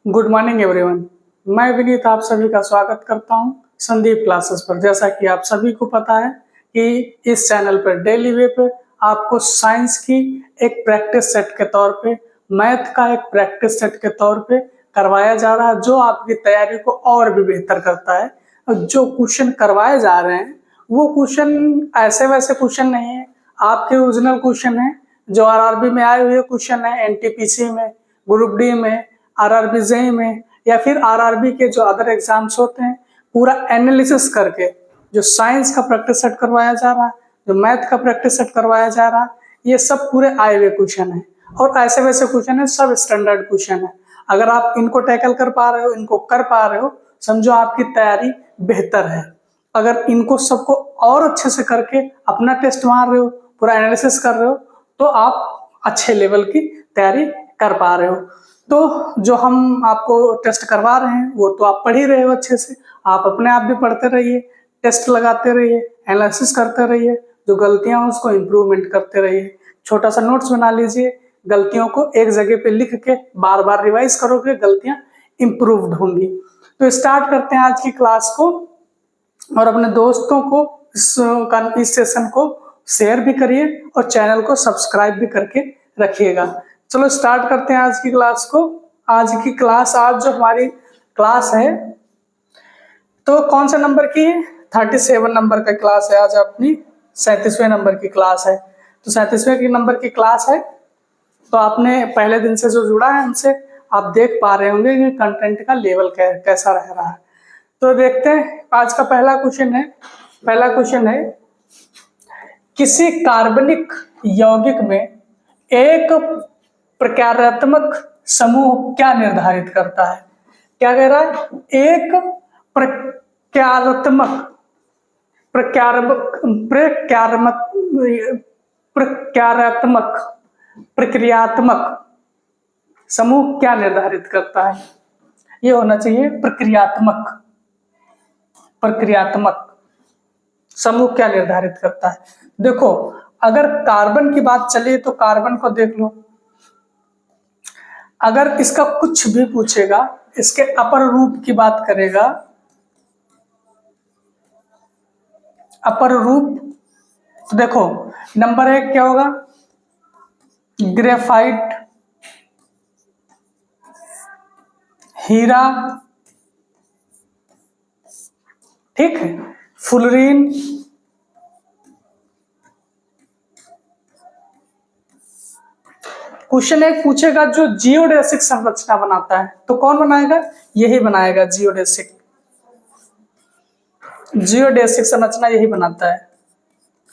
Good morning everyone. मैं विनीत आप सभी का स्वागत करता हूं संदीप क्लासेस पर। जैसा कि आप सभी को पता है कि इस चैनल पर डेली वे पे आपको साइंस की एक प्रैक्टिस सेट के तौर पे, मैथ का एक प्रैक्टिस सेट के तौर पे करवाया जा रहा है, जो आपकी तैयारी को और भी बेहतर करता है। और जो क्वेश्चन करवाए जा रहे हैं वो क्वेश्चन ऐसे वैसे क्वेश्चन नहीं है, आपके ओरिजिनल क्वेश्चन है, जो आरआरबी में आए हुए क्वेश्चन है, एनटीपीसी में, ग्रुप डी में, आरआरबी जेई में, या फिर आरआरबी के जो अदर एग्जाम्स होते हैं, पूरा एनालिसिस करके जो साइंस का प्रैक्टिस सेट करवाया जा रहा है, जो मैथ का प्रैक्टिस सेट करवाया जा रहा है, ये सब पूरे आए हुए क्वेश्चन है और ऐसे वैसे क्वेश्चन है, सब स्टैंडर्ड क्वेश्चन है। अगर आप इनको टैकल कर पा रहे हो, इनको कर पा रहे हो, समझो आपकी तैयारी बेहतर है। अगर इनको सबको और अच्छे से करके अपना टेस्ट मार रहे हो, पूरा एनालिसिस कर रहे हो, तो आप अच्छे लेवल की तैयारी कर पा रहे हो। तो जो हम आपको टेस्ट करवा रहे हैं वो तो आप पढ़ ही रहे हो अच्छे से। आप अपने आप भी पढ़ते रहिए, टेस्ट लगाते रहिए, एनालिसिस करते रहिए, जो गलतियां हैं उसको इम्प्रूवमेंट करते रहिए। छोटा सा नोट्स बना लीजिए, गलतियों को एक जगह पे लिख के बार बार रिवाइज करोगे, गलतियां इम्प्रूव्ड होंगी। तो स्टार्ट करते हैं आज की क्लास को, और अपने दोस्तों को इस सेशन को शेयर भी करिए और चैनल को सब्सक्राइब भी करके रखिएगा। चलो स्टार्ट करते हैं आज की क्लास को। आज जो हमारी क्लास है, तो कौन सा नंबर की है? 37 नंबर का क्लास है। आज अपनी 37वें नंबर की क्लास है। तो 37वें नंबर की क्लास है, तो आपने पहले दिन से जो जुड़ा है हमसे, आप देख पा रहे होंगे कि कंटेंट का लेवल कैसा रह रहा है। तो देखते हैं आज का पहला क्वेश्चन है किसी कार्बनिक यौगिक में एक प्रकार्यात्मक समूह क्या निर्धारित करता है? क्या कह रहा है? एक प्रक्रियात्मक समूह क्या निर्धारित करता है? ये होना चाहिए प्रक्रियात्मक समूह क्या निर्धारित करता है। देखो, अगर कार्बन की बात चले तो कार्बन को देख लो। अगर इसका कुछ भी पूछेगा, इसके अपर रूप की बात करेगा, अपर रूप, तो देखो नंबर 1 क्या होगा? ग्रेफाइट, हीरा, ठीक है, फुलरीन, क्वेश्चन एक पूछेगा जो जियोडेसिक संरचना बनाता है, तो कौन बनाएगा? यही बनाएगा, जियोडेसिक संरचना यही बनाता है,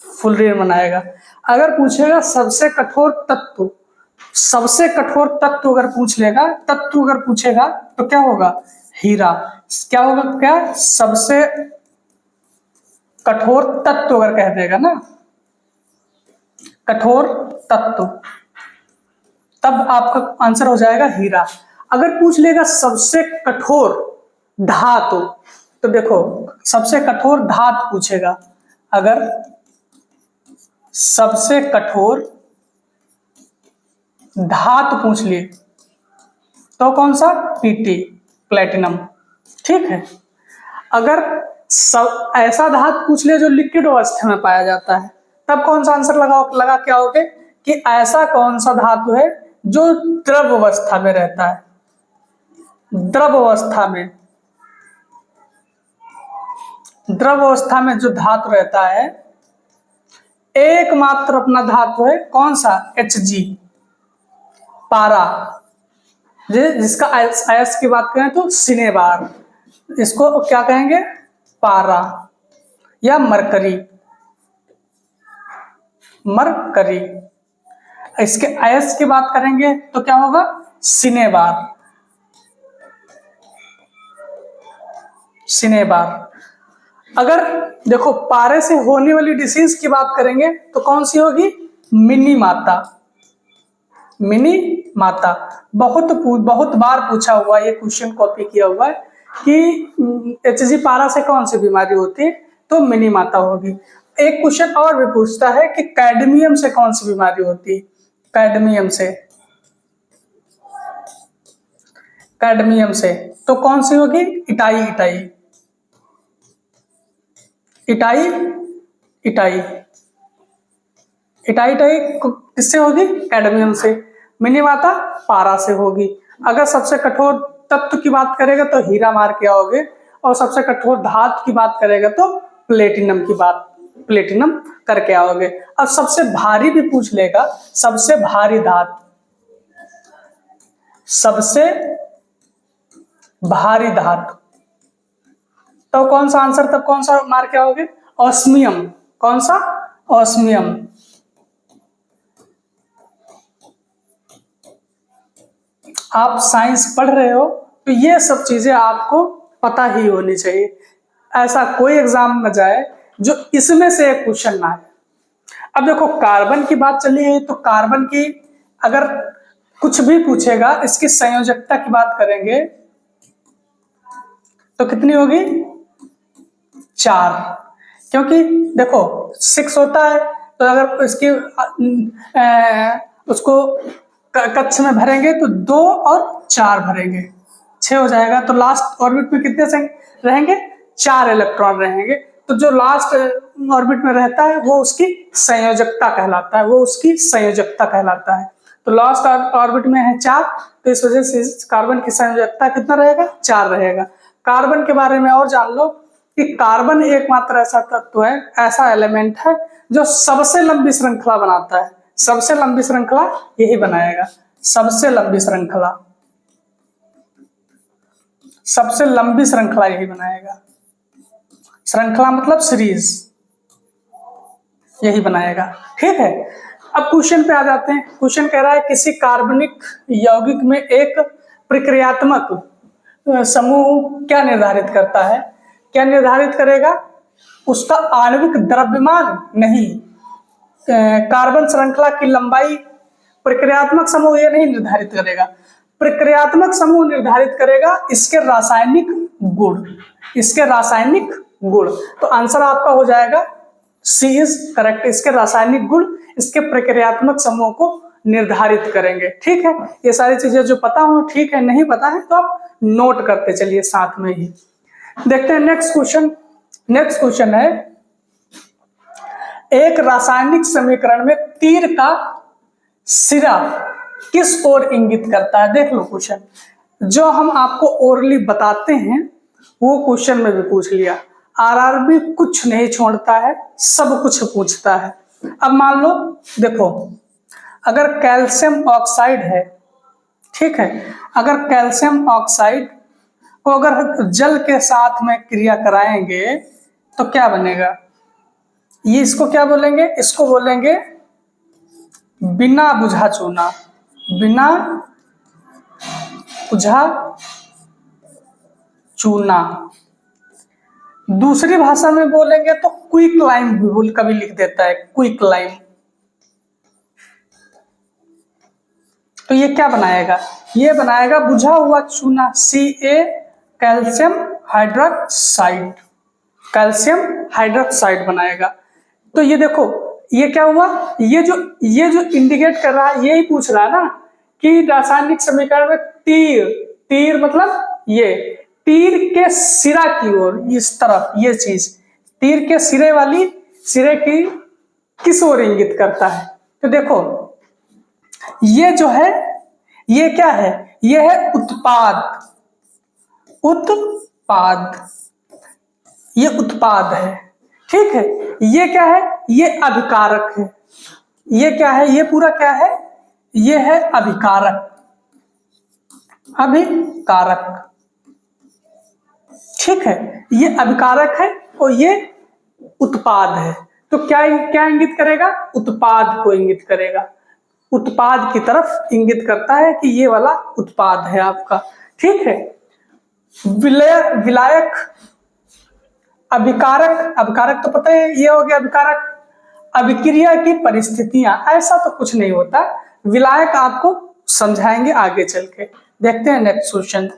फुलरीन बनाएगा। अगर पूछेगा सबसे कठोर तत्व अगर पूछेगा तो क्या होगा? हीरा। क्या होगा? क्या सबसे कठोर तत्व अगर कह देगा ना, कठोर तत्व, तब आपका आंसर हो जाएगा हीरा। अगर पूछ लेगा सबसे कठोर धातु, तो देखो सबसे कठोर धातु पूछेगा, अगर सबसे कठोर धातु पूछ लिए तो कौन सा? पीटी, प्लेटिनम, ठीक है। अगर ऐसा धातु पूछ ले जो लिक्विड अवस्था में पाया जाता है, तब कौन सा आंसर लगा क्या होगे कि ऐसा कौन सा धातु है जो द्रव अवस्था में रहता है। द्रव अवस्था में जो धातु रहता है, एकमात्र अपना धातु है कौन सा? Hg, पारा। जिसका आयस की बात करें तो सिनेबार, इसको क्या कहेंगे? पारा या मरकरी। इसके आयस की बात करेंगे तो क्या होगा? सिनेबार। अगर देखो पारे से होने वाली डिसीज की बात करेंगे तो कौन सी होगी? मिनी माता। बहुत बार पूछा हुआ ये क्वेश्चन, कॉपी किया हुआ है कि Hg पारा से कौन सी बीमारी होती है, तो मिनी माता होगी। एक क्वेश्चन और भी पूछता है कि कैडमियम से कौन सी बीमारी होती है? कैडमियम से, तो कौन सी होगी? Itai itai itai itai itai itai किससे होगी? कैडमियम से। मिनीमाता पारा से होगी। अगर सबसे कठोर तत्व की बात करेगा तो हीरा मार के आओगे, और सबसे कठोर धातु की बात करेगा तो प्लेटिनम करके आओगे। अब सबसे भारी भी पूछ लेगा, सबसे भारी धातु, सबसे भारी धातु, तो कौन सा आंसर, तब कौन सा मार के आओगे? ऑस्मियम। कौन सा? ऑस्मियम। आप साइंस पढ़ रहे हो तो ये सब चीजें आपको पता ही होनी चाहिए। ऐसा कोई एग्जाम न जाए जो इसमें से एक क्वेश्चन ना आए। अब देखो, कार्बन की बात चली है तो कार्बन की अगर कुछ भी पूछेगा, इसकी संयोजकता की बात करेंगे तो कितनी होगी? 4। क्योंकि देखो 6 होता है, तो अगर इसकी उसको कक्ष में भरेंगे तो 2 और 4 भरेंगे, 6 हो जाएगा। तो लास्ट ऑर्बिट में कितने से रहेंगे? 4 इलेक्ट्रॉन रहेंगे। तो जो लास्ट ऑर्बिट में रहता है वो उसकी संयोजकता कहलाता है, वो उसकी संयोजकता कहलाता है। तो लास्ट ऑर्बिट में है 4, तो इस वजह से कार्बन की संयोजकता कितना रहेगा? 4 रहेगा। कार्बन के बारे में और जान लो कि कार्बन एकमात्र ऐसा तत्व है, ऐसा एलिमेंट है जो सबसे लंबी श्रृंखला बनाता है। सबसे लंबी श्रृंखला यही बनाएगा, सबसे लंबी श्रृंखला, सबसे लंबी श्रृंखला यही बनाएगा। श्रृंखला मतलब सीरीज, यही बनाएगा। ठीक है, अब क्वेश्चन पे आ जाते हैं। क्वेश्चन कह रहा है किसी कार्बनिक यौगिक में एक प्रक्रियात्मक समूह क्या निर्धारित करता है? क्या निर्धारित करेगा? उसका आणविक द्रव्यमान नहीं, कार्बन श्रृंखला की लंबाई प्रक्रियात्मक समूह ये नहीं निर्धारित करेगा। प्रक्रियात्मक समूह निर्धारित करेगा इसके रासायनिक गुण, इसके रासायनिक गुण। तो आंसर आपका हो जाएगा सी इज करेक्ट। इसके रासायनिक गुण इसके प्रक्रियात्मक समूह को निर्धारित करेंगे। ठीक है, ये सारी चीजें जो पता हो ठीक है, नहीं पता है तो आप नोट करते चलिए साथ में ही। देखते हैं नेक्स्ट क्वेश्चन। नेक्स्ट क्वेश्चन है, एक रासायनिक समीकरण में तीर का सिरा किस ओर इंगित करता है? देख लो क्वेश्चन, जो हम आपको ओरली बताते हैं वो क्वेश्चन में भी पूछ लिया। आरआरबी कुछ नहीं छोड़ता है, सब कुछ पूछता है। अब मान लो, देखो अगर कैल्शियम ऑक्साइड है, ठीक है, अगर कैल्शियम ऑक्साइड को अगर जल के साथ में क्रिया कराएंगे तो क्या बनेगा? ये इसको क्या बोलेंगे? इसको बोलेंगे बिना बुझा चूना, बिना बुझा चूना। दूसरी भाषा में बोलेंगे तो क्विक लाइम भी कभी लिख देता है, क्विक लाइम। तो ये क्या बनाएगा? ये बनाएगा बुझा हुआ चूना, Ca calcium hydroxide, calcium hydroxide बनाएगा। तो ये देखो, ये क्या हुआ? ये जो इंडिकेट कर रहा है यही पूछ रहा है ना कि रासायनिक समीकरण में तीर, तीर मतलब ये तीर के सिरा की ओर, इस तरफ ये चीज तीर के सिरे वाली, सिरे की किस ओर इंगित करता है? तो देखो ये जो है ये क्या है? ये है उत्पाद, उत्पाद, ये उत्पाद है। ठीक है, ये क्या है? ये अभिकारक है। ये क्या है? ये पूरा क्या है? ये है अभिकारक, अभिकारक। ठीक है, ये अभिकारक है और ये उत्पाद है। तो क्या क्या इंगित करेगा? उत्पाद को इंगित करेगा, उत्पाद की तरफ इंगित करता है कि ये वाला उत्पाद है आपका। ठीक है, विलायक, अभिकारक, अभिकारक तो पता है ये हो गया अभिकारक। अभिक्रिया की परिस्थितियां, ऐसा तो कुछ नहीं होता। विलायक आपको समझाएंगे आगे चल के। देखते हैं नेक्स्ट क्वेश्चन।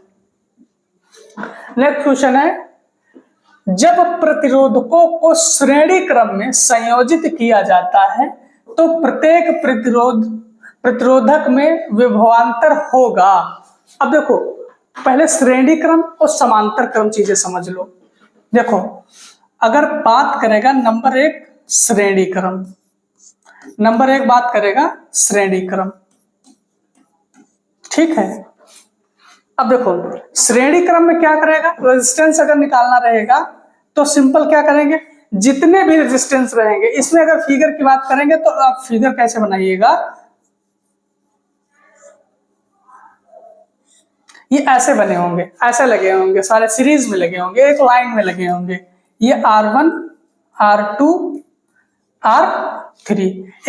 नेक्स्ट क्वेश्चन है, जब प्रतिरोधकों को श्रेणी क्रम में संयोजित किया जाता है तो प्रत्येक प्रतिरोधक में विभवांतर होगा। अब देखो पहले श्रेणी क्रम और समांतर क्रम चीजें समझ लो। देखो, अगर बात करेगा नंबर एक श्रेणी क्रम, नंबर एक बात करेगा श्रेणी क्रम, ठीक है। अब देखो श्रेणी क्रम में क्या करेगा, रेजिस्टेंस अगर निकालना रहेगा तो सिंपल क्या करेंगे, जितने भी रेजिस्टेंस रहेंगे, इसमें अगर फिगर की बात करेंगे तो आप फिगर कैसे बनाइएगा, ये ऐसे बने होंगे, ऐसे लगे होंगे, सारे सीरीज में लगे होंगे, एक लाइन में लगे होंगे। ये R1 R2 R3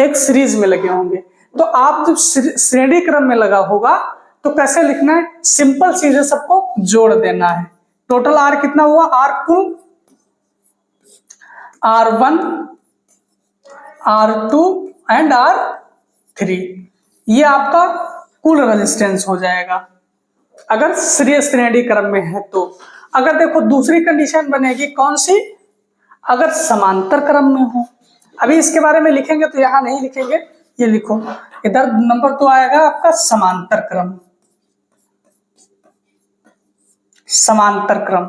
एक सीरीज में लगे होंगे। तो आप जब श्रेणी क्रम में लगा होगा तो कैसे लिखना है, सिंपल सीधे सबको जोड़ देना है। टोटल R कितना हुआ, R कुल R1 R2 एंड R3, ये आपका कुल रेजिस्टेंस हो जाएगा अगर श्रेणी क्रम में है तो। अगर देखो दूसरी कंडीशन बनेगी कौन सी, अगर समांतर क्रम में हो। अभी इसके बारे में लिखेंगे तो यहां नहीं लिखेंगे, ये लिखो इधर नंबर तो आएगा आपका समांतर क्रम, समांतर क्रम।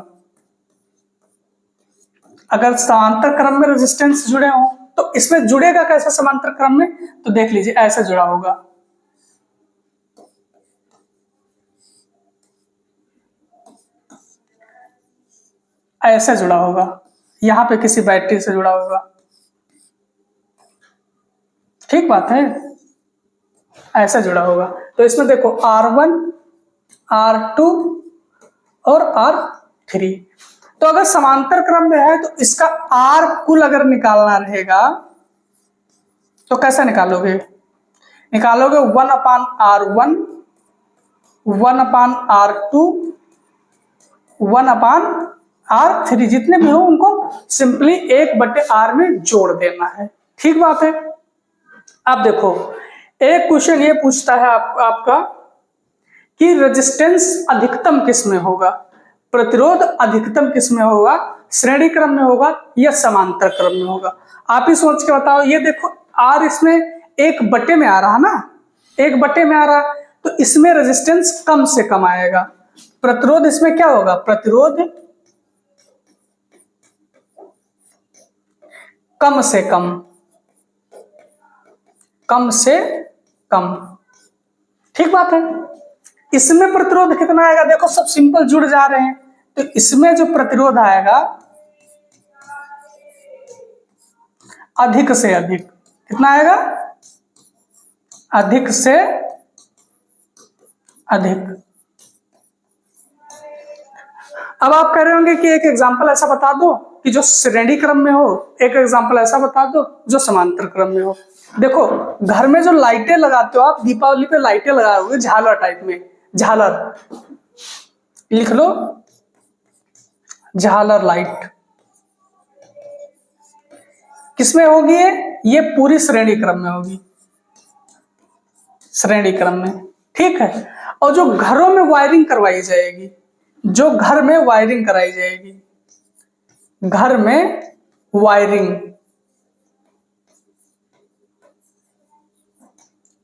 अगर समांतर क्रम में रेजिस्टेंस जुड़े हो तो इसमें जुड़ेगा कैसे समांतर क्रम में, तो देख लीजिए ऐसे जुड़ा होगा, ऐसे जुड़ा होगा, यहां पे किसी बैटरी से जुड़ा होगा, ठीक बात है, ऐसा जुड़ा होगा। तो इसमें देखो R1 R2 और R3। तो अगर समांतर क्रम में है तो इसका R कुल अगर निकालना रहेगा तो कैसे निकालोगे, निकालोगे 1/R1 1/R2 1/R3, जितने भी हो उनको सिंपली 1/R में जोड़ देना है, ठीक बात है। अब देखो एक क्वेश्चन ये पूछता है आपका कि रेजिस्टेंस अधिकतम किस में होगा, प्रतिरोध अधिकतम किस में होगा, श्रेणी क्रम में होगा या समांतर क्रम में होगा। आप ही सोच के बताओ। ये देखो R इसमें 1/में आ रहा ना, 1/में आ रहा, तो इसमें रेजिस्टेंस कम से कम आएगा। प्रतिरोध इसमें क्या होगा, प्रतिरोध कम से कम, कम से कम, ठीक बात है। इसमें प्रतिरोध कितना आएगा, देखो सब सिंपल जुड़ जा रहे हैं, तो इसमें जो प्रतिरोध आएगा अधिक से अधिक, कितना आएगा, अधिक से अधिक। अब आप कह रहे होंगे कि एक एग्जांपल ऐसा बता दो कि जो श्रेणी क्रम में हो, एक एग्जांपल ऐसा बता दो जो समांतर क्रम में हो। देखो घर में जो लाइटें लगाते हो आप, दीपावली पे लाइटें लगाओगे झालर टाइप में, झालर लिख लो, झालर लाइट किसमें होगी, ये पूरी श्रेणी क्रम में होगी, श्रेणी क्रम में, ठीक है। और जो घरों में वायरिंग करवाई जाएगी, जो घर में वायरिंग कराई जाएगी, घर में वायरिंग,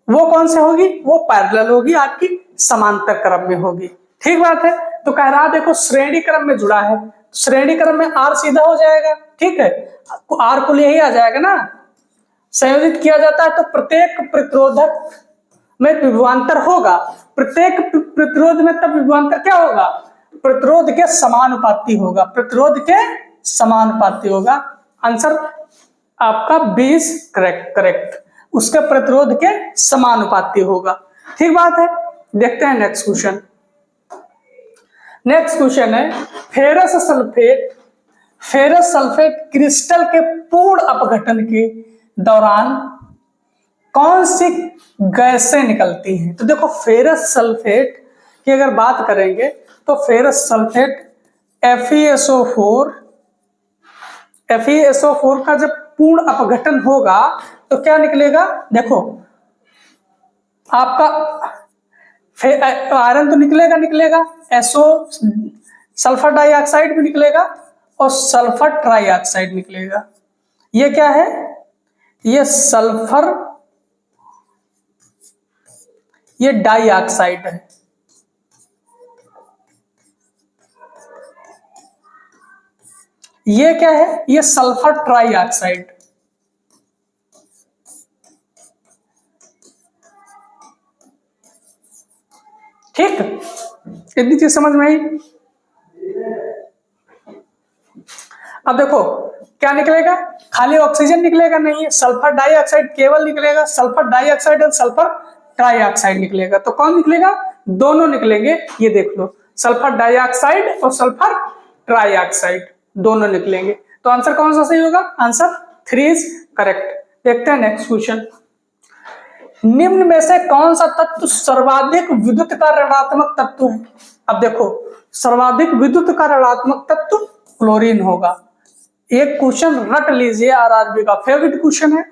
वो कौन से होगी, वो पैरेलल होगी, आपकी समांतर क्रम में होगी, ठीक बात है। तो कह रहा देखो श्रेणी क्रम में जुड़ा है, श्रेणी क्रम में R सीधा हो जाएगा, ठीक है, R को यही आ जाएगा ना, संयोजित किया जाता है तो प्रत्येक प्रतिरोधक में विभवांतर होगा, प्रत्येक प्रतिरोध में तब विभवांतर क्या होगा, प्रतिरोध के समानुपाती होगा, प्रतिरोध के समानुपाती होगा। आंसर आपका 20 करेक्ट, उसके प्रतिरोध के समानुपाती होगा, ठीक बात है। देखते हैं नेक्स्ट क्वेश्चन। नेक्स्ट क्वेश्चन है ferrous sulphate, ferrous sulphate crystal के पूर्ण अपघटन के दौरान कौन सी गैसें निकलती हैं। तो देखो फेरस सल्फेट की अगर बात करेंगे तो फेरस सल्फेट FeSO4 का जब पूर्ण अपघटन होगा तो क्या निकलेगा, देखो आपका आयरन तो निकलेगा, SO सल्फर डाइऑक्साइड भी निकलेगा और सल्फर ट्राइऑक्साइड निकलेगा। ये क्या है, ये सल्फर, ये डाइऑक्साइड है, ये क्या है, ये सल्फर ट्राइऑक्साइड। ठीक, इतनी चीज समझ में आई। अब देखो क्या निकलेगा, खाली ऑक्सीजन निकलेगा नहीं, सल्फर डाइऑक्साइड केवल निकलेगा, सल्फर डाइऑक्साइड और सल्फर ट्राइऑक्साइड निकलेगा। तो कौन निकलेगा, दोनों निकलेंगे। ये देख लो, सल्फर डाइऑक्साइड और सल्फर ट्राइऑक्साइड दोनों निकलेंगे। तो आंसर कौन सा सही होगा, आंसर 3 इज करेक्ट। देखते हैं नेक्स्ट क्वेश्चन। निम्न में से कौन सा तत्व सर्वाधिक विद्युत का ऋणात्मक तत्व है। अब देखो, सर्वाधिक विद्युत का ऋणात्मक तत्व क्लोरीन होगा। एक क्वेश्चन रट लीजिए, आरआरबी का फेवरेट क्वेश्चन है,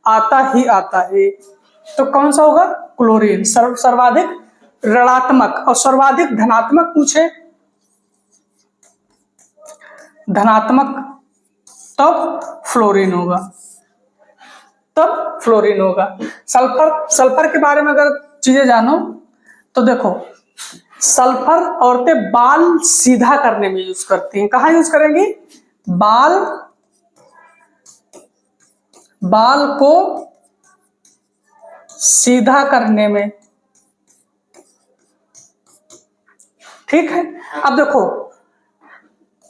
आता ही आता है। तो कौन सा होगा, क्लोरीन। सर्वाधिक ऋणात्मक और सर्वाधिक धनात्मक पूछे, धनात्मक, तब फ्लोरीन होगा, तब फ्लोरीन होगा। सल्फर, सल्फर के बारे में अगर चीजें जानो तो देखो, सल्फर औरतें बाल सीधा करने में यूज करती हैं। कहाँ यूज करेंगी, बाल को सीधा करने में। ठीक है। अब देखो,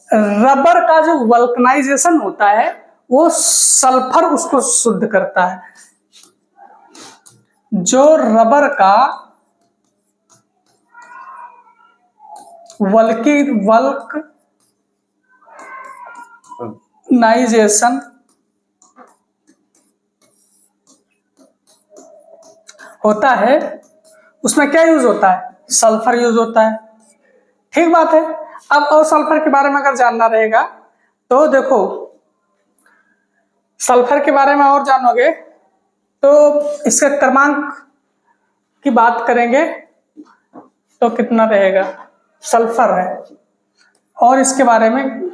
रबर का जो वल्कनाइजेशन होता है वो सल्फर उसको शुद्ध करता है। जो रबर का वल्कनाइजेशन होता है उसमें क्या यूज होता है, सल्फर यूज होता है। ठीक बात है। अब और सल्फर के बारे में अगर जानना रहेगा तो देखो, सल्फर के बारे में और जानोगे तो इसका क्रमांक की बात करेंगे तो कितना रहेगा, सल्फर है। और इसके बारे में,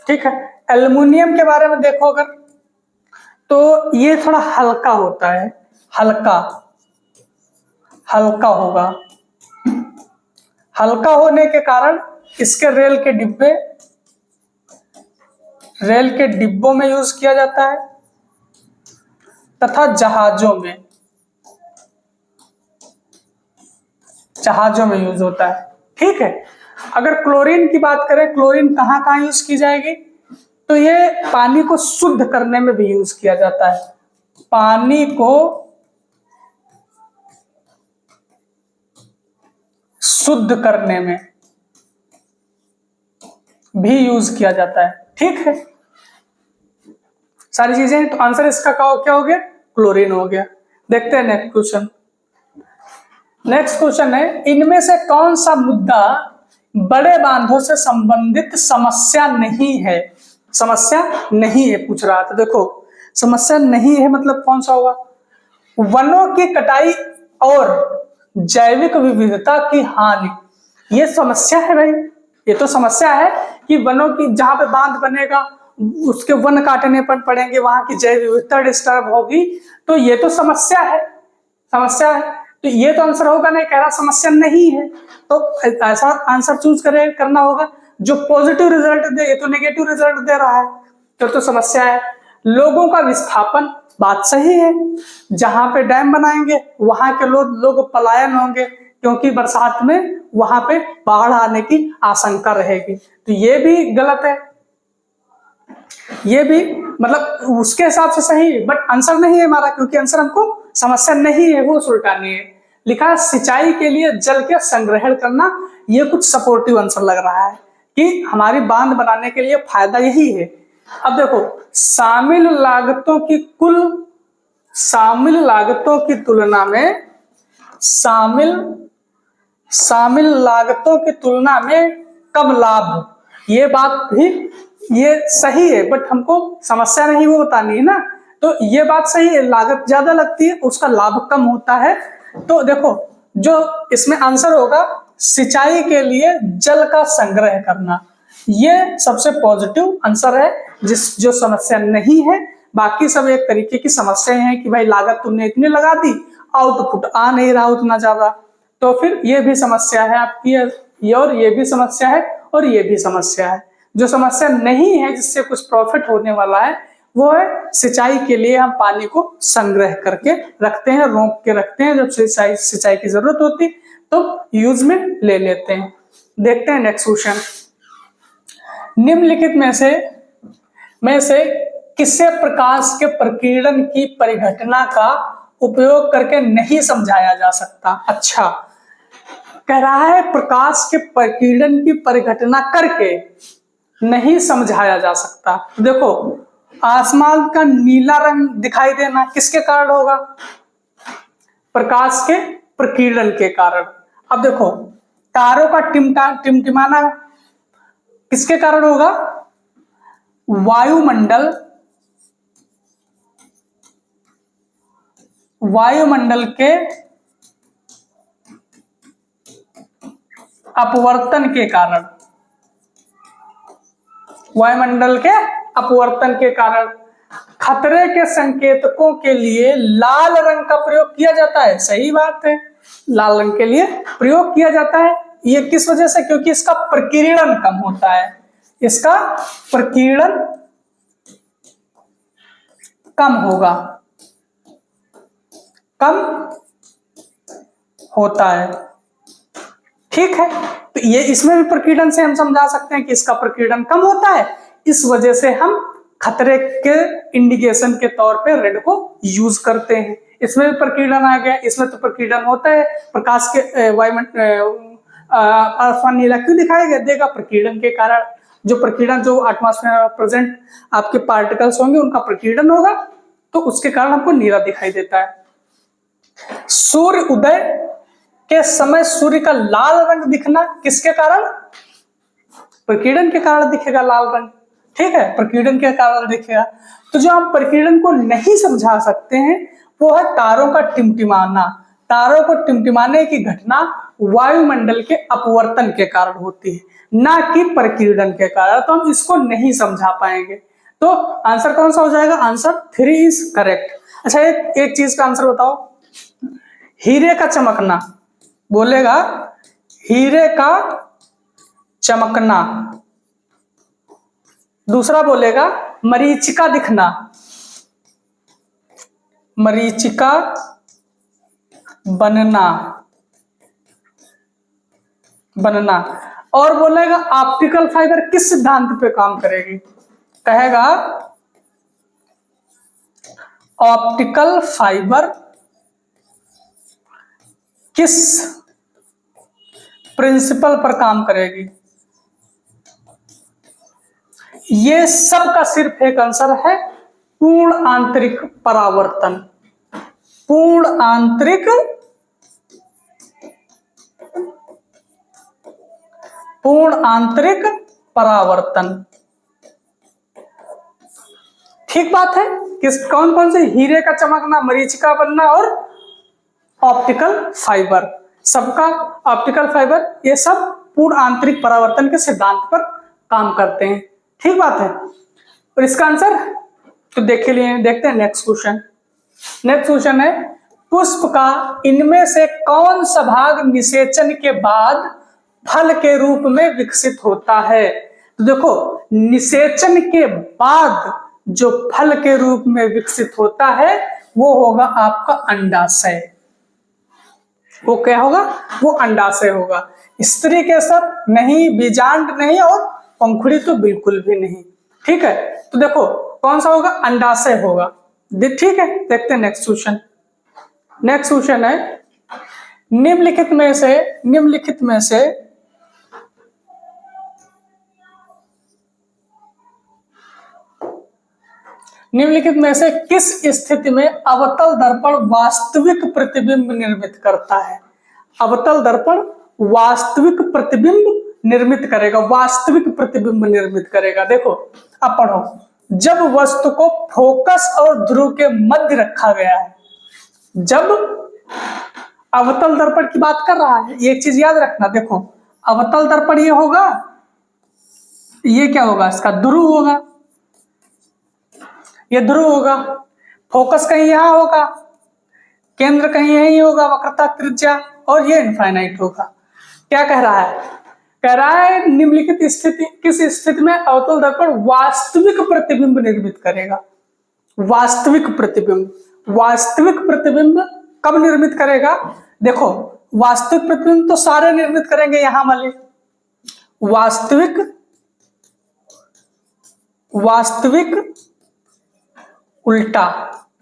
ठीक है, एल्युमिनियम के बारे में देखो अगर, तो ये थोड़ा हल्का होता है, हल्का होगा। हल्का होने के कारण इसके रेल के डिब्बों में यूज किया जाता है तथा जहाजों में यूज होता है। ठीक है। अगर क्लोरीन की बात करें, क्लोरीन कहाँ कहाँ यूज की जाएगी, तो ये पानी को शुद्ध करने में भी यूज किया जाता है। पानी को शुद्ध करने में भी यूज किया जाता है। ठीक है, सारी चीजें। तो आंसर इसका क्या हो गया, क्लोरीन हो गया। देखते हैं नेक्स्ट क्वेश्चन। नेक्स्ट क्वेश्चन है, इनमें से कौन सा मुद्दा बड़े बांधों से संबंधित समस्या नहीं है। समस्या नहीं है पूछ रहा था। देखो, समस्या नहीं है मतलब कौन सा होगा, वनों की कटाई और जैविक विविधता की हानि। ये समस्या है भाई, ये तो समस्या है कि वनों की, जहां पे बांध बनेगा उसके वन काटने पर पड़ेंगे, वहां की जैव विविधता डिस्टर्ब होगी। तो ये तो समस्या है, समस्या है। तो ये तो आंसर होगा नहीं, कह रहा समस्या नहीं है। तो ऐसा आंसर चूज करना होगा जो पॉजिटिव रिजल्ट दे, ये तो नेगेटिव रिजल्ट दे रहा है, तो समस्या है। लोगों का विस्थापन, बात सही है। जहां पे डैम बनाएंगे वहां के लोग पलायन होंगे, क्योंकि बरसात में वहां पे बाढ़ आने की आशंका रहेगी। तो ये भी गलत है, ये भी मतलब उसके हिसाब से सही है, बट आंसर नहीं है हमारा, क्योंकि आंसर हमको समस्या नहीं है वो सुलटानी है। लिखा सिंचाई के लिए जल के संग्रहण करना, ये कुछ सपोर्टिव आंसर लग रहा है कि हमारी बांध बनाने के लिए फायदा यही है। अब देखो, शामिल लागतों की तुलना में शामिल लागतों की तुलना में कम लाभ, ये बात भी ये सही है, बट हमको समस्या नहीं वो बतानी है ना। तो ये बात सही है, लागत ज्यादा लगती है उसका लाभ कम होता है। तो देखो, जो इसमें आंसर होगा सिंचाई के लिए जल का संग्रह करना, ये सबसे पॉजिटिव आंसर है, जो समस्या नहीं है। बाकी सब एक तरीके की समस्या है कि भाई लागत तुमने इतनी लगा दी, आउटपुट आ नहीं रहा उतना ज्यादा, तो फिर ये भी समस्या है आपकी, और ये भी समस्या है और ये भी समस्या है। जो समस्या नहीं है जिससे कुछ प्रॉफिट होने वाला है वो है सिंचाई के लिए हम पानी को संग्रह करके रखते हैं, रोक के रखते हैं, जब सिंचाई की जरूरत होती तो यूज में ले लेते हैं। देखते हैं नेक्स्ट क्वेश्चन। निम्नलिखित में से किसे प्रकाश के प्रकीर्णन की परिघटना का उपयोग करके नहीं समझाया जा सकता? अच्छा, कह रहा है प्रकाश के प्रकीर्णन की परिघटना करके नहीं समझाया जा सकता। देखो, आसमान का नीला रंग दिखाई देना किसके कारण होगा? प्रकाश के प्रकीर्णन के कारण। अब देखो, तारों का टिमटिमाना किसके कारण होगा? वायुमंडल के अपवर्तन के कारण। वायुमंडल के अपवर्तन के कारण खतरे के संकेतकों के लिए लाल रंग का प्रयोग किया जाता है। सही बात है, लाल रंग के लिए प्रयोग किया जाता है। ये किस वजह से? क्योंकि इसका प्रकीर्णन कम होता है। इसका प्रकीर्णन कम होगा, कम होता है। ठीक है, तो ये इसमें भी प्रकीर्णन से हम समझा सकते हैं कि इसका प्रकीर्णन कम होता है, इस वजह से हम खतरे के इंडिकेशन के तौर पे रेड को यूज करते हैं। इसमें भी प्रकीर्णन आ गया, इसमें तो प्रकीर्णन होता है। प्रकाश के आसमान नीला क्यों दिखाया देगा? प्रकीर्णन के कारण। जो प्रकीर्णन, जो एटमॉस्फेयर में प्रेजेंट आपके पार्टिकल्स होंगे उनका प्रकीर्णन होगा, तो उसके कारण हमको नीला दिखाई देता है। सूर्य उदय के समय सूर्य का लाल रंग दिखना किसके कारण? प्रकीर्णन के कारण दिखेगा लाल रंग। ठीक है, प्रकीर्णन के कारण दिखेगा। तो जो हम प्रकीर्णन को नहीं समझा सकते हैं वो है तारों का टिमटिमाना। तारों को टिमटिमाने की घटना वायुमंडल के अपवर्तन के कारण होती है, ना कि प्रकीर्णन के कारण। तो हम इसको नहीं समझा पाएंगे। तो आंसर कौन सा हो जाएगा? Answer 3 is correct. अच्छा, एक चीज का आंसर बताओ। हीरे का चमकना बोलेगा, हीरे का चमकना। दूसरा बोलेगा मरीचिका दिखना, मरीचिका बनना। और बोलेगा ऑप्टिकल फाइबर किस सिद्धांत पे काम करेगी? कहेगा ऑप्टिकल फाइबर किस प्रिंसिपल पर काम करेगी? ये सब का सिर्फ एक आंसर है, पूर्ण आंतरिक परावर्तन। पूर्ण आंतरिक परावर्तन। ठीक बात है। कौन कौन से? हीरे का चमकना, मरीचिका बनना और ऑप्टिकल फाइबर। सबका ऑप्टिकल फाइबर, ये सब पूर्ण आंतरिक परावर्तन के सिद्धांत पर काम करते हैं। ठीक बात है। और इसका आंसर तो देखते हैं नेक्स्ट क्वेश्चन। नेक्स्ट क्वेश्चन है, पुष्प का इनमें से कौन सा भाग निषेचन के बाद फल के रूप में विकसित होता है? तो देखो, निषेचन के बाद जो फल के रूप में विकसित होता है वो होगा आपका अंडाशय। वो क्या होगा? वो अंडाशय होगा। स्त्री केसर नहीं, बीजांड नहीं और पंखुड़ी तो बिल्कुल भी नहीं। ठीक है, तो देखो कौन सा होगा? अंडाशय होगा। ठीक है, देखते हैं नेक्स्ट क्वेश्चन। नेक्स्ट क्वेश्चन है, निम्नलिखित में से किस स्थिति में अवतल दर्पण वास्तविक प्रतिबिंब निर्मित करता है? अवतल दर्पण वास्तविक प्रतिबिंब निर्मित करेगा, वास्तविक प्रतिबिंब निर्मित करेगा। देखो, अब पढ़ो। जब वस्तु को फोकस और ध्रुव के मध्य रखा गया है, जब अवतल दर्पण की बात कर रहा है, एक चीज याद रखना। देखो, अवतल दर्पण ये होगा, ये क्या होगा? इसका ध्रुव होगा, ये ध्रुव होगा। फोकस कहीं यहां होगा, केंद्र कहीं यहीं होगा, वक्रता त्रिज्या, और ये इनफाइनाइट होगा। क्या कह रहा है? कह रहा है निम्नलिखित स्थिति किस स्थिति में अवतल दर्पण वास्तविक प्रतिबिंब निर्मित करेगा। वास्तविक प्रतिबिंब कब निर्मित करेगा? देखो वास्तविक प्रतिबिंब तो सारे निर्मित करेंगे यहां वाले, वास्तविक उल्टा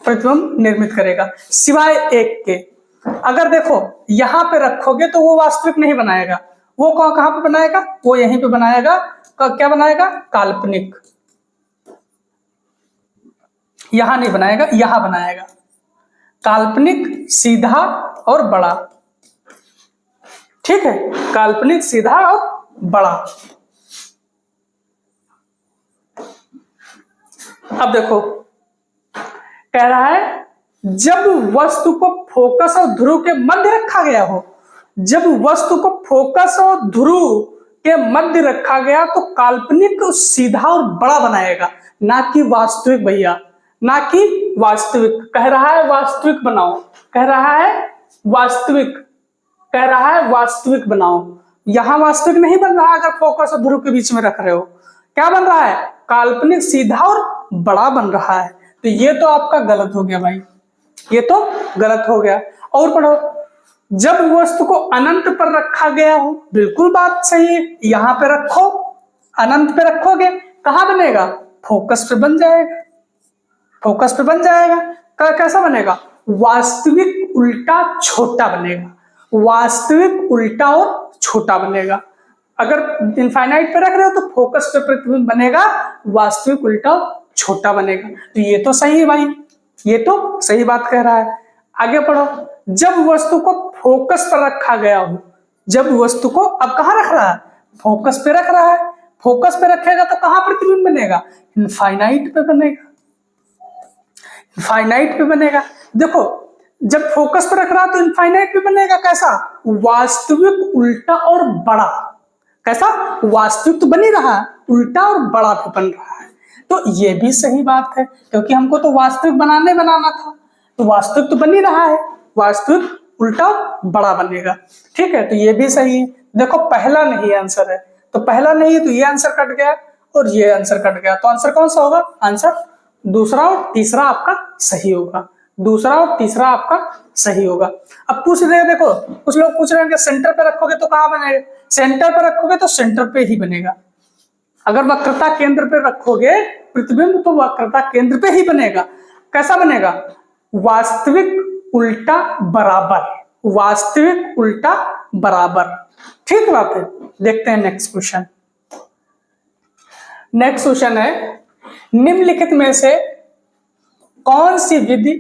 प्रतिबिंब निर्मित करेगा सिवाय एक के। अगर देखो यहां पे रखोगे तो वो वास्तविक नहीं बनाएगा, वो कहां पे बनाएगा? वो यहीं पे बनाएगा। क्या बनाएगा? काल्पनिक। यहां नहीं बनाएगा, यहां बनाएगा काल्पनिक, सीधा और बड़ा। ठीक है, काल्पनिक, सीधा और बड़ा। अब देखो कह रहा है जब वस्तु को फोकस और ध्रुव के मध्य रखा गया हो, जब वस्तु को फोकस और ध्रुव के मध्य रखा गया तो काल्पनिक सीधा और बड़ा बनाएगा, ना कि वास्तविक भैया, ना कि वास्तविक। कह रहा है वास्तविक बनाओ, कह रहा है वास्तविक बनाओ। यहां वास्तविक नहीं बन रहा अगर फोकस और ध्रुव के बीच में रख रहे हो। क्या बन रहा है? काल्पनिक, सीधा और बड़ा बन रहा है। तो ये तो आपका गलत हो गया भाई, ये तो गलत हो गया। और पढ़ो, जब वस्तु को अनंत पर रखा गया हो, बिल्कुल बात सही है, यहां पे रखो, अनंत पे रखोगे कहां बनेगा? फोकस पे बन जाएगा, फोकस पे बन जाएगा। कैसा बनेगा? वास्तविक उल्टा छोटा बनेगा, वास्तविक उल्टा और छोटा बनेगा। अगर इनफाइनाइट पे रख रहे हो तो फोकस पे प्रतिबिंब बनेगा, वास्तविक उल्टा छोटा बनेगा। तो ये तो सही है भाई, ये तो सही बात कह रहा है। आगे पढ़ो, जब वस्तु को फोकस पर रखा गया हो, जब वस्तु को अब कहां रख रहा है? फोकस पे रख रहा है। फोकस पे रखेगा तो कहां प्रतिबिंब बनेगा? इनफाइनाइट पे बनेगा, इनफाइनाइट पे बनेगा। देखो जब फोकस पे रख रहा है तो इनफाइनाइट पे बनेगा। कैसा? वास्तविक उल्टा और बड़ा। कैसा? वास्तविक तो बन ही रहा है, उल्टा और बड़ा पे बन रहा है। तो ये भी सही बात है, क्योंकि हमको तो वास्तविक बनाना था, तो वास्तविक तो बन ही रहा है, वास्तविक उल्टा बड़ा बनेगा। ठीक है, तो ये भी सही है। देखो पहला नहीं आंसर है, तो पहला नहीं है तो ये आंसर कट गया और ये आंसर कट गया। तो आंसर कौन सा होगा? आंसर दूसरा और तीसरा आपका सही होगा, दूसरा और तीसरा आपका सही होगा। अब पूछ रहे हैं, देखो कुछ लोग पूछ रहे हैं कि सेंटर पे रखोगे तो कहां बनेगा? सेंटर पे रखोगे तो सेंटर पे ही बनेगा। अगर वक्रता केंद्र पे रखोगे प्रतिबिंब तो वक्रता केंद्र पे ही बनेगा। कैसा बनेगा? वास्तविक उल्टा बराबर, वास्तविक उल्टा बराबर। ठीक बात है। देखते हैं नेक्स्ट क्वेश्चन। नेक्स्ट क्वेश्चन है, निम्नलिखित में से कौन सी विधि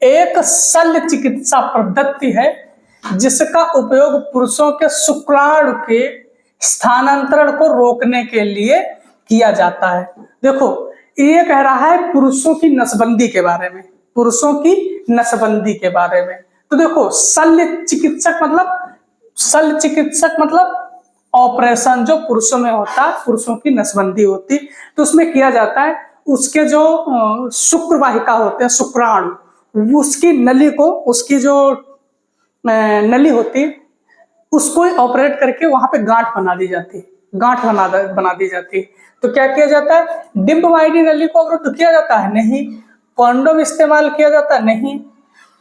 एक शल्य चिकित्सा पद्धति है जिसका उपयोग पुरुषों के शुक्राणु के स्थानांतरण को रोकने के लिए किया जाता है? देखो ये कह रहा है पुरुषों की नसबंदी के बारे में, पुरुषों की नसबंदी के बारे में। तो देखो शल्य चिकित्सक मतलब ऑपरेशन जो पुरुषों में होता है, पुरुषों की नसबंदी होती, तो उसमें किया जाता है उसके जो शुक्र वाहिका होते हैं, शुक्राणु, उसकी नली को, उसकी जो नली होती उसको ऑपरेट करके वहां पे गांठ बना दी जाती है, गांठ बना दी जाती है। तो क्या किया जाता है? डिम्बवाहिनी नली को अवरुद्ध किया जाता है? नहीं। कॉन्डोम इस्तेमाल किया जाता है? नहीं।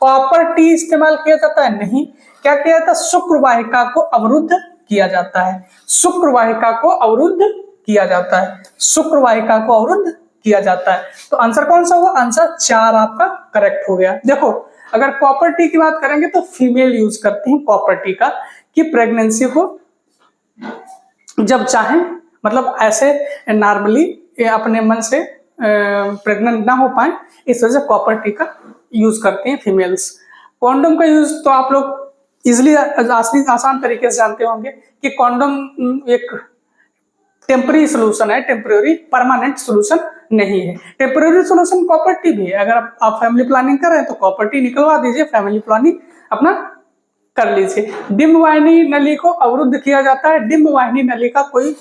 कॉपर टी इस्तेमाल किया जाता है? नहीं। क्या किया जाता है? शुक्र वाहिका को अवरुद्ध किया जाता है, शुक्र वाहिका को अवरुद्ध किया जाता है, शुक्र वाहिका को अवरुद्ध किया जाता है। तो आंसर कौन सा हुआ? आंसर 4 आपका करेक्ट हो गया। देखो अगर कॉपर टी की बात करेंगे तो फीमेल यूज करती हैं कॉपर टी का, कि प्रेगनेंसी को जब चाहें, मतलब ऐसे नॉर्मली अपने मन से प्रेग्नेंट ना हो पाए, इस वजह से कॉपर टी का यूज करते हैं फीमेल्स। कॉन्डोम का यूज तो आप लोग इजिली आसान तरीके से जानते होंगे कि कॉन्डोम एक टेम्पररी सोल्यूशन है, टेम्पररी परमानेंट सोल्यूशन नहीं है। टेम्पररी सोल्यूशन कॉपर टी भी है। अगर आप फैमिली प्लानिंग कर रहे हैं तो कॉपर टी निकलवा दीजिए, फैमिली प्लानिंग अपना कर लीजिए। डिम्ब वाहिनी नली को अवरुद्ध किया जाता है। डिम्ब वाहिनी नली का कोई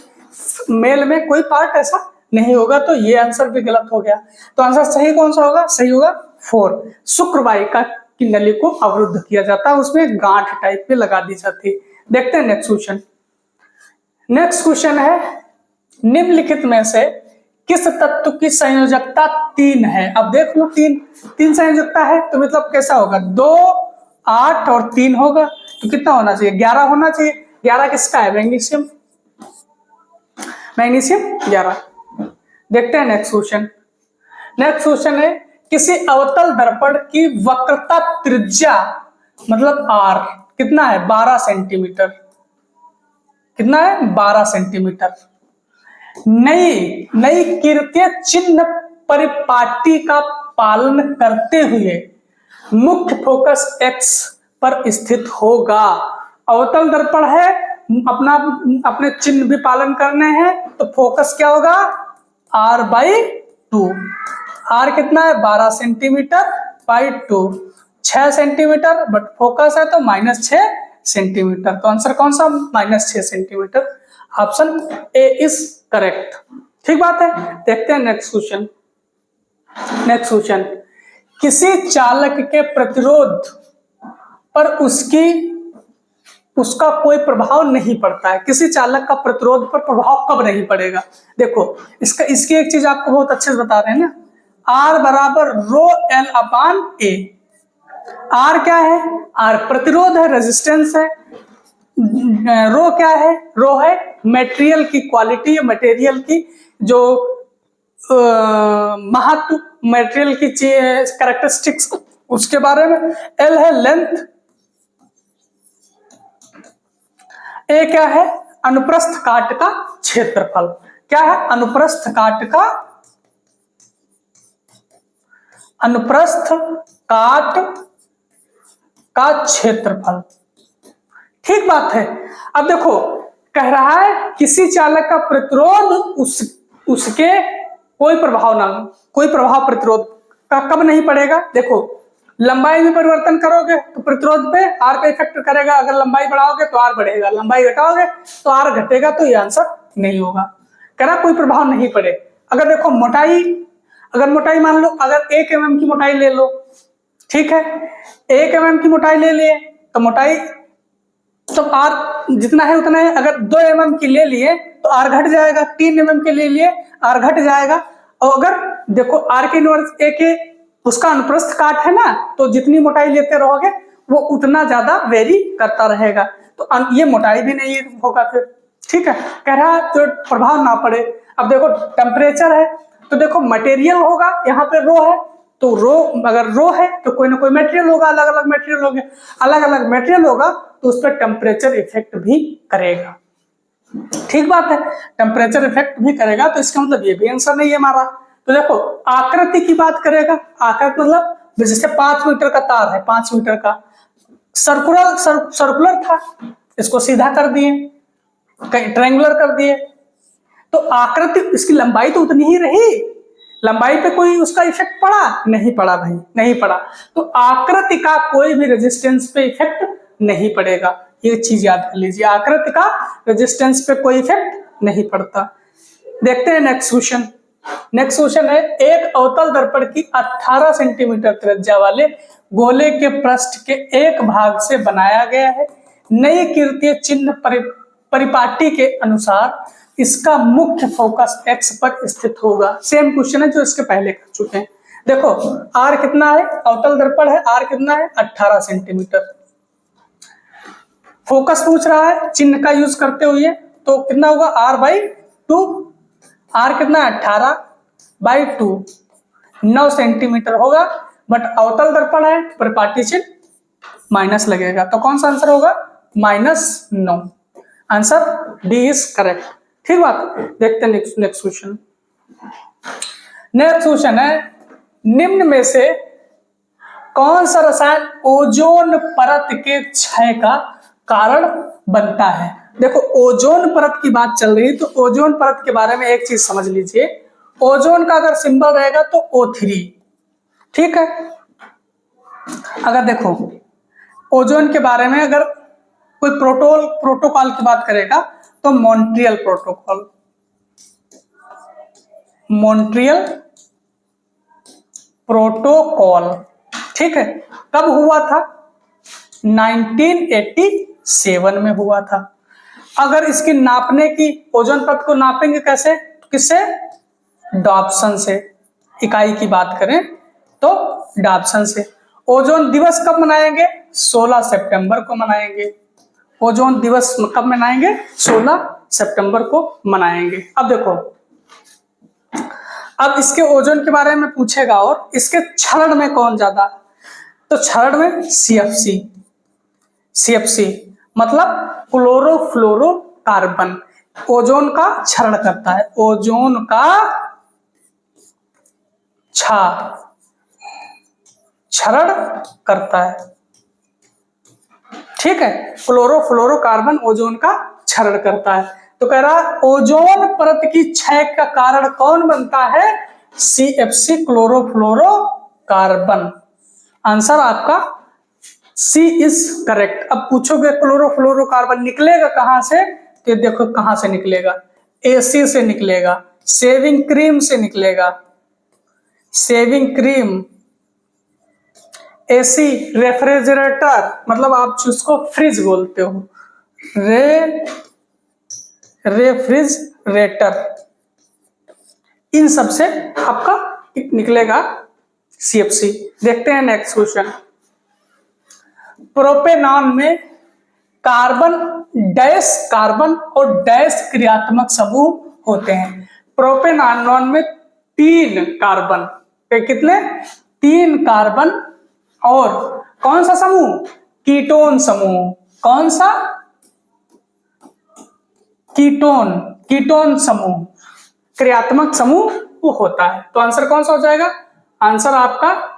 मेल में कोई पार्ट ऐसा नहीं होगा, तो ये आंसर भी गलत हो गया। तो आंसर सही कौन सा होगा? सही होगा 4, शुक्र वाहिका की नली को अवरुद्ध किया जाता है, उसमें गांठ टाइप पे लगा दी जाती है। देखते हैं नेक्स्ट क्वेश्चन। नेक्स्ट क्वेश्चन है, निम्नलिखित में से किस तत्व की संयोजकता 3 है? अब देख लो, तीन संयोजकता है तो मतलब कैसा होगा, 2, 8 और 3 होगा, तो कितना होना चाहिए, 11 होना चाहिए। 11 किसका है, मैग्नीशियम, मैग्नीशियम 11। देखते हैं नेक्स्ट क्वेश्चन। नेक्स्ट क्वेश्चन है, किसी अवतल दर्पण की वक्रता त्रिज्या मतलब r कितना है, 12 सेंटीमीटर। कितना है, 12 सेंटीमीटर। नई किरतीय चिन्ह परिपाटी का पालन करते हुए मुख्य फोकस x पर स्थित होगा। अवतल दर्पण है, अपने चिन्ह भी पालन करने हैं, तो फोकस क्या होगा, r/2। r कितना है, 12 centimetre by 2, 6 centimetre, but focus है तो -6 सेंटीमीटर। तो आंसर कौन सा, -6 centimetre. Option A is correct. ठीक बात है। देखते हैं नेक्स्ट क्वेश्चन। नेक्स्ट क्वेश्चन, किसी चालक के प्रतिरोध पर उसका कोई प्रभाव नहीं पड़ता है। किसी चालक का प्रतिरोध पर प्रभाव कब नहीं पड़ेगा? देखो, इसकी एक चीज आपको बहुत अच्छे से बता रहे हैं ना, R बराबर ρl/A। R क्या है, R प्रतिरोध है, रेजिस्टेंस है। रो क्या है, रो है मटेरियल की क्वालिटी, मटेरियल की जो महत्व, मटेरियल की कैरेक्टरिस्टिक्स, उसके बारे में। एल है लेंथ। ए क्या है, अनुप्रस्थ काट का क्षेत्रफल। क्या है, अनुप्रस्थ काट का क्षेत्रफल। ठीक बात है। अब देखो, कह रहा है किसी चालक का प्रतिरोध उसके कोई प्रभाव प्रतिरोध का कब नहीं पड़ेगा। देखो, लंबाई में परिवर्तन करोगे तो प्रतिरोध पे R पे इफेक्ट करेगा, अगर लंबाई बढ़ाओगे तो R बढ़ेगा, लंबाई घटाओगे तो R घटेगा, तो ये आंसर नहीं होगा। कह रहा कोई प्रभाव नहीं पड़े। अगर देखो अगर मोटाई मान लो, अगर 1 mm की मोटाई ले लो, ठीक है, 1 mm की मोटाई ले लिए तो मोटाई तो R जितना है उतना है। अगर 2 mm की ले लिए तो R घट जाएगा, 3 mm के ले लिए R घट जाएगा। और अगर देखो R के इनवर्स A के उसका अनुप्रस्थ काट है ना, तो जितनी मोटाई लेते रहोगे वो उतना ज्यादा वेरी करता रहेगा, तो ये मोटाई भी नहीं होगा फिर। ठीक है, कह रहा तो प्रभाव ना पड़े। अब देखो टेम्परेचर है, तो देखो मटेरियल होगा, यहाँ पे रो है, तो रो अगर रो है तो कोई ना कोई मटेरियल होगा, अलग अलग मटेरियल होगा, तो उस पर टेम्परेचर इफेक्ट भी करेगा। ठीक बात है, टेम्परेचर इफेक्ट भी करेगा, तो इसका मतलब ये भी आंसर नहीं है हमारा। तो देखो, आकृति की बात करेगा, आकृति मतलब जैसे 5 मीटर का तार है, 5 मीटर का सर्कुलर था, इसको सीधा कर दिए, ट्रायंगुलर कर दिए, तो आकृति, इसकी लंबाई तो उतनी ही रही, लंबाई पे कोई उसका इफेक्ट पड़ा नहीं पड़ा भाई, नहीं पड़ा। तो आकृति का कोई भी रेजिस्टेंस पे इफेक्ट नहीं पड़ेगा, ये चीज याद कर लीजिए, आकृति का रेजिस्टेंस पे कोई इफेक्ट नहीं पड़ता। देखते हैं नेक्स्ट क्वेश्चन। नेक्स्ट क्वेश्चन है, एक अवतल दर्पण की 18 सेंटीमीटर त्रिज्या वाले गोले के पृष्ठ के एक भाग से बनाया गया है। नई किरतीय चिन्ह परिपाटी के अनुसार इसका मुख्य फोकस X पर स्थित होगा। सेम क्वेश्चन है जो इसके पहले कर चुके हैं। देखो R कितना है, अवतल दर्पण है, R कितना है, 18 सेंटीमीटर। फोकस पूछ रहा है चिन्ह का यूज करते हुए, तो कितना होगा, R/2। R कितना है, 18/2, 9 सेंटीमीटर होगा, बट अवतल दर्पण है, परिपाटी चिन्ह माइनस लगेगा, तो कौन सा आंसर होगा, -9। Answer D is correct. ठीक बात। देखते हैं नेक्स्ट क्वेश्चन। नेक्स्ट क्वेश्चन है, निम्न में से कौन सा रसायन ओजोन परत के क्षय का कारण बनता है। देखो, ओजोन परत की बात चल रही है, तो ओजोन परत के बारे में एक चीज समझ लीजिए, ओजोन का अगर सिंबल रहेगा तो O3। ठीक है, अगर देखो ओजोन के बारे में अगर कोई प्रोटोकॉल की बात करेगा तो मॉन्ट्रियल प्रोटोकॉल, ठीक है, कब हुआ था, 1987 में हुआ था। अगर इसकी नापने की, ओजोन परत को नापेंगे कैसे, किससे, डॉप्सन से। इकाई की बात करें तो डॉप्सन से। ओजोन दिवस कब मनाएंगे, 16 सितंबर को मनाएंगे। ओजोन दिवस कब मनाएंगे, 16 सितंबर को मनाएंगे। अब देखो, अब इसके ओजोन के बारे में पूछेगा और इसके क्षरण में कौन ज्यादा, तो क्षरण में सीएफसी। सीएफसी मतलब क्लोरोफ्लोरोकार्बन ओजोन का क्षरण करता है, ओजोन का क्षरण करता है। ठीक है, क्लोरोफ्लोरोकार्बन ओजोन का क्षरण करता है। तो कह रहा ओजोन परत की क्षय का कारण कौन बनता है, सीएफसी क्लोरोफ्लोरोकार्बन। आंसर आपका सी इज करेक्ट। अब पूछोगे क्लोरोफ्लोरोकार्बन निकलेगा कहां से, तो देखो कहां से निकलेगा, एसी से निकलेगा, शेविंग क्रीम से निकलेगा, शेविंग क्रीम। एसी रेफ्रिजरेटर, मतलब आप उसको फ्रिज बोलते हो, रेफ्रिजरेटर, इन सब से आपका निकलेगा सीएफसी। देखते हैं नेक्स्ट क्वेश्चन। प्रोपेनॉन में कार्बन डैश कार्बन और डैश क्रियात्मक समूह होते हैं। प्रोपेनॉन में 3 कार्बन, कितने, 3 कार्बन और कौन सा समूह, कीटोन समूह। कौन सा, कीटोन, कीटोन समूह, क्रियात्मक समूह वो होता है। तो आंसर कौन सा हो जाएगा, आंसर आपका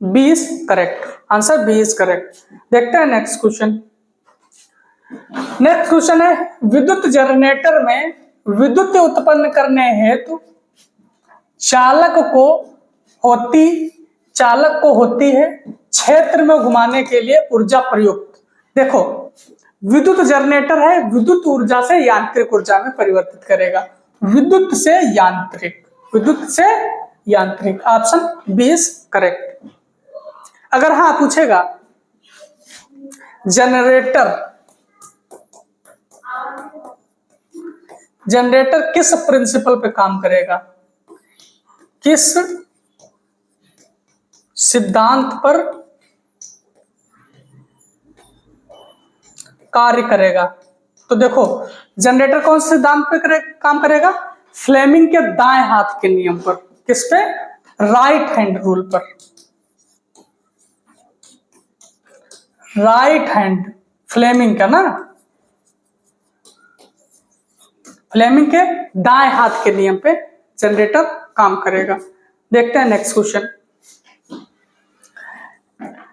20 करेक्ट, आंसर 20 करेक्ट। देखते हैं नेक्स्ट क्वेश्चन। नेक्स्ट क्वेश्चन है, विद्युत जनरेटर में विद्युत उत्पन्न करने हेतु चालक को होती है क्षेत्र में घुमाने के लिए ऊर्जा प्रयुक्त। देखो, विद्युत जनरेटर है, विद्युत ऊर्जा से यांत्रिक ऊर्जा में परिवर्तित करेगा। विद्युत से यांत्रिक, विद्युत से यांत्रिक, ऑप्शन 20 करेक्ट। अगर हाँ पूछेगा जनरेटर किस प्रिंसिपल पे काम करेगा, किस सिद्धांत पर कार्य करेगा, तो देखो जनरेटर कौन से सिद्धांत पे काम करेगा, फ्लेमिंग के दाएं हाथ के नियम पर। किस पे, राइट हैंड रूल पर। राइट हैंड, फ्लेमिंग का ना, फ्लेमिंग के दाएं हाथ के नियम पे जनरेटर काम करेगा। देखते हैं नेक्स्ट क्वेश्चन।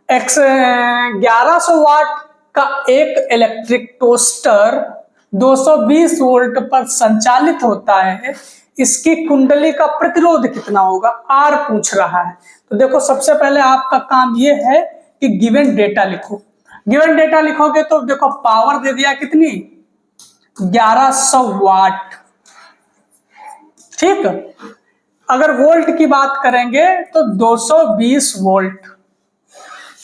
1100 वाट का एक इलेक्ट्रिक टोस्टर 220 वोल्ट पर संचालित होता है, इसकी कुंडली का प्रतिरोध कितना होगा, आर पूछ रहा है। तो देखो सबसे पहले आपका काम ये है कि गिवन डेटा लिखो। गिवन डेटा लिखोगे तो देखो पावर दे दिया कितनी, 1100 वाट। ठीक, अगर वोल्ट की बात करेंगे तो 220 वोल्ट,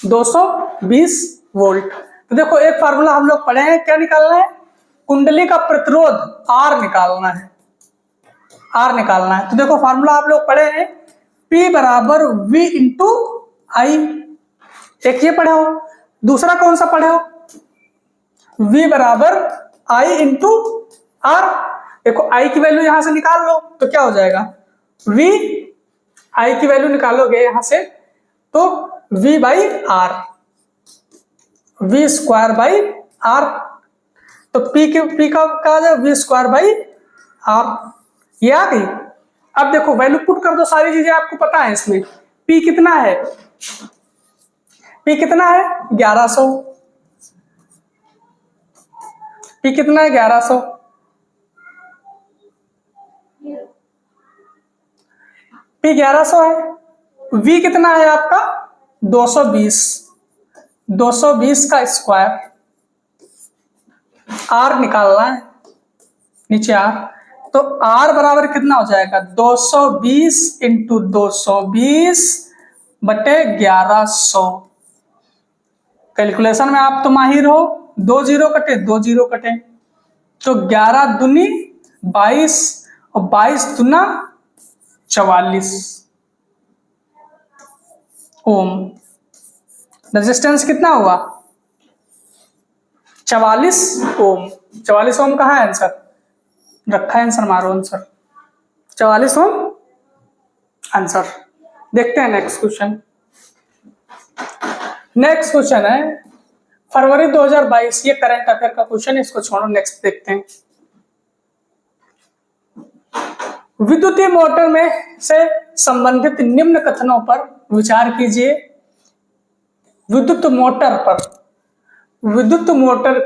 220 वोल्ट। तो देखो एक फार्मूला हम लोग पढ़े हैं, क्या निकालना है, कुंडली का प्रतिरोध आर निकालना है, आर निकालना है। तो देखो फार्मूला आप लोग पढ़े हैं, P बराबर V इंटू आई। एक ये पढ़े हो, दूसरा कौन सा पढ़े हो, V बराबर I इंटू आर। देखो I की वैल्यू यहां से निकाल लो तो क्या हो जाएगा, V, I की वैल्यू निकालोगे यहां से तो V by r, V square by r. तो P का आ जाए V स्क्वायर बाई आर, ये आ गई। अब देखो वैल्यू पुट कर दो, सारी चीजें आपको पता है इसमें। P कितना है, P कितना है 1100, P कितना है 1100, P 1100 है। V कितना है आपका 220, 220 का स्क्वायर, R निकालना है, नीचे R। तो R बराबर कितना हो जाएगा, 220 इंटू 220 बटे 1100। कैलकुलेशन में आप तो माहिर हो, 2 जीरो कटे, 2 जीरो कटे, तो 11 दूनी 22 और 22 दूना 44 ओम। रेजिस्टेंस कितना हुआ? 44 ओम। 44 ओम कहाँ है आंसर? रखा है आंसर, मारो आंसर। 44 ओम आंसर। देखते हैं नेक्स्ट क्वेश्चन। नेक्स्ट क्वेश्चन है फरवरी 2022, ये करंट अफेयर का क्वेश्चन है, इसको छोड़ो, नेक्स्ट देखते हैं। विद्युतीय मोटर में से संबंधित निम्न कथनों पर विचार कीजिए। विद्युत मोटर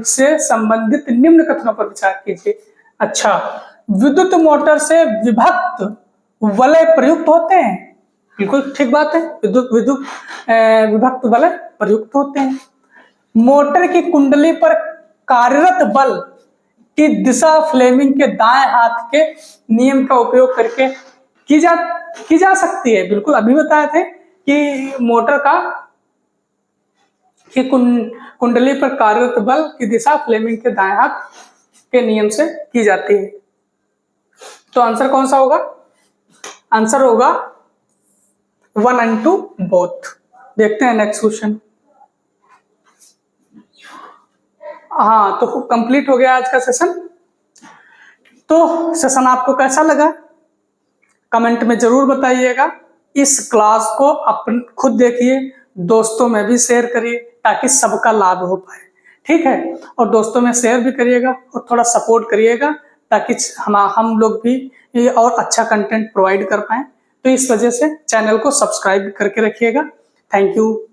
से संबंधित निम्न कथनों पर विचार कीजिए। अच्छा, विद्युत मोटर से विभक्त वलय प्रयुक्त होते हैं, बिल्कुल ठीक बात है, विभक्त वलय प्रयुक्त होते हैं। मोटर की कुंडली पर कार्यरत बल की दिशा फ्लेमिंग के दाएं हाथ के नियम का उपयोग करके की जा सकती है। बिल्कुल अभी बताए थे कि मोटर का कि कुंडली पर कार्यरत बल की दिशा फ्लेमिंग के दाएं हाथ के नियम से की जाती है। तो आंसर कौन सा होगा? आंसर होगा 1 and 2 बोथ। देखते हैं नेक्स्ट क्वेश्चन। हाँ, तो कंप्लीट हो गया आज का सेशन। तो सेशन आपको कैसा लगा कमेंट में जरूर बताइएगा। इस क्लास को अपन खुद देखिए, दोस्तों में भी शेयर करिए ताकि सबका लाभ हो पाए, ठीक है। और दोस्तों में शेयर भी करिएगा और थोड़ा सपोर्ट करिएगा ताकि हम लोग भी और अच्छा कंटेंट प्रोवाइड कर पाएं। तो इस वजह से चैनल को सब्सक्राइब करके रखिएगा। Thank you.